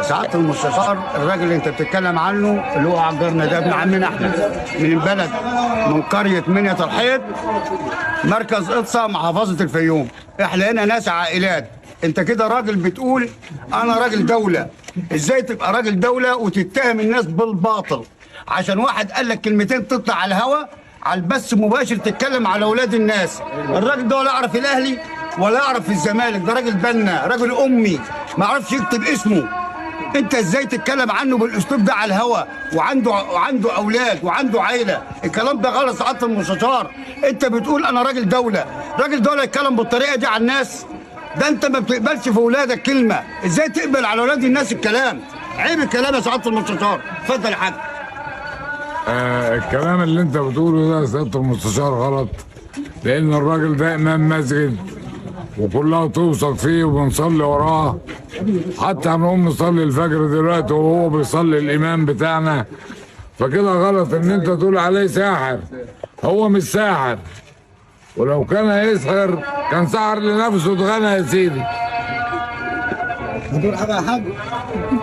سعاده المستشار الراجل اللي انت بتتكلم عنه اللي هو عجرنا ده ابن عمنا احنا من البلد، من قريه منيا الحيط، مركز اقصى محافظه الفيوم. احنا هنا ناس عائلات. انت كده راجل بتقول انا راجل دوله. ازاي تبقى راجل دوله وتتهم الناس بالباطل عشان واحد قال لك كلمتين تطلع على الهوا على البث مباشر تتكلم على اولاد الناس؟ الراجل ده ولا يعرف الاهلي ولا يعرف الزمالك، ده راجل بنا، راجل امي ما يعرفش يكتب اسمه. انت ازاي تتكلم عنه بالاسلوب ده على الهوا وعنده اولاد وعنده عيله؟ الكلام ده غلط سعاده المستشار. انت بتقول انا راجل دوله، راجل دوله يتكلم بالطريقه دي على الناس؟ ده انت ما بتقبلش في اولادك كلمه، ازاي تقبل على اولاد الناس الكلام؟ عيب الكلام يا سعاده المستشار. اتفضل يا حاج. الكلام اللي انت بتقوله ده يا سياده المستشار غلط، لان الراجل ده امام مسجد وكلها توثق فيه وبنصلي وراه. حتى هنقوم نصلي الفجر دلوقتي وهو بيصلي الامام بتاعنا. فكده غلط ان انت تقول عليه ساحر. هو مش ساحر، ولو كان هيسحر كان سحر لنفسه اتغنى يا سيدي. بتقول حاجه يا حاج؟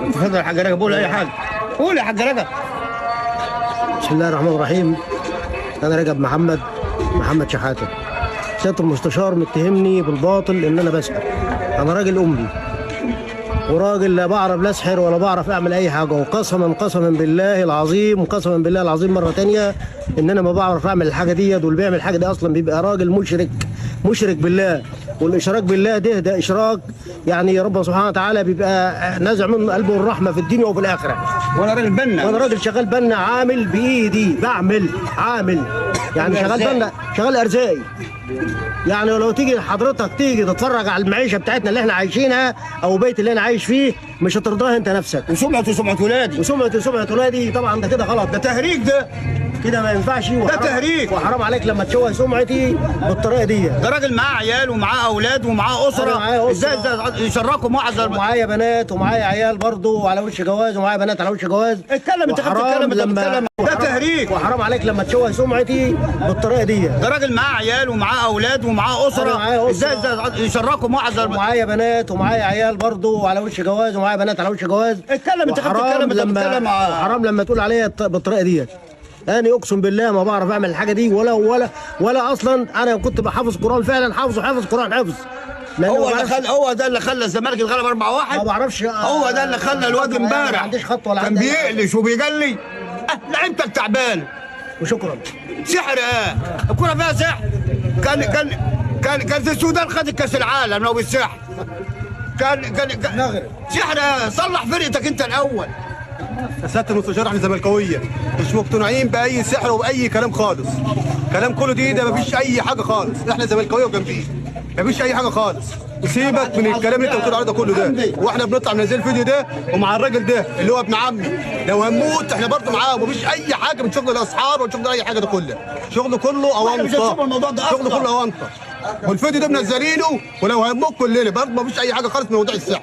اتفضل يا حاج رجب، قول اي حاجه. قول يا حاج رجب. بسم الله الرحمن الرحيم. انا رجب محمد شحاته. سياده المستشار متهمني بالباطل ان انا بسحر. انا راجل امي وراجل لا بعرف لا اسحر ولا بعرف اعمل اي حاجه، وقسما بالله العظيم مره تانيه ان انا ما بعرف اعمل الحاجه ديت. واللي بيعمل الحاجه دي اصلا بيبقى راجل مشرك بالله. والاشراك بالله ده اشراك، يعني ربنا سبحانه وتعالى بيبقى نازع من قلبه الرحمه في الدنيا وفي الاخره. وانا راجل بنا، وانا راجل شغال بنا، عامل بايدي، عامل يعني شغال بنا، شغال ارزاقي. يعني لو تيجي حضرتك تتفرج على المعيشه بتاعتنا اللي احنا عايشينها او البيت اللي انا عايش فيه مش هترضاها انت نفسك. وسمعه ولادي، وسمعه ولادي. طبعا ده كده غلط، ده تهريج، ده كده ما ينفعش. ده تهريج، وحرام عليك لما تشوه سمعتي بالطريقه دي. ده راجل معاه عيال ومعاه اولاد ومعاه اسره. ازاي يشركوا معزل؟ ومعايا بنات ومعايا عيال برضه على وش جواز، ومعايا بنات على وش جواز. اتكلم انت، بتتكلم. ده تهريج، وحرام عليك لما تشوه سمعتي بالطريقه دي. ده راجل معاه عيال ومعاه اولاد ومعاه اسره. ازاي يشركوا معزل؟ ومعايا بنات ومعايا عيال برضه على وش جواز، ومعايا بنات على وش جواز. اتكلم انت، بتتكلم. حرام لما تقول عليا بالطريقه دي. أنا أقسم بالله ما بعرف أعمل الحاجة دي ولا أصلا. أنا كنت بحافظ قرآن فعلا، حافظ قرآن حفظ. هو ده اللي خلى الزمالك يتغلب 4-1. ما بعرفش. هو ده اللي خلى الواد امبارح ما عنديش خط ولا كان بيقلش وبيجلي. لعيبتك تعبان. وشكرا. سحر الكورة فيها سحر. كان في السودان خدت كأس العالم لو بالسحر. كان سحر. صلح فرقتك أنت الأول. سياده المستشار احنا زملكاويه مش مقتنعين باي سحر وباي كلام خالص. كلام كله ده مفيش اي حاجه خالص. احنا زملكاويه وجنبيه مفيش اي حاجه خالص. وسيبك من الكلام اللي انت بتقول عليه ده كله ده. واحنا بنطلع ننزل الفيديو ده ومع الراجل ده اللي هو ابن عمي. لو هنموت احنا برضه معاه، ومفيش اي حاجه من شغل الاصحاب ولا شغل اي حاجه. ده كله كله اونطه. شغل كله اونطه. والفيديو ده منزلينه ولو هنموت كلنا برضه مفيش اي حاجه خالص من موضوع السحر.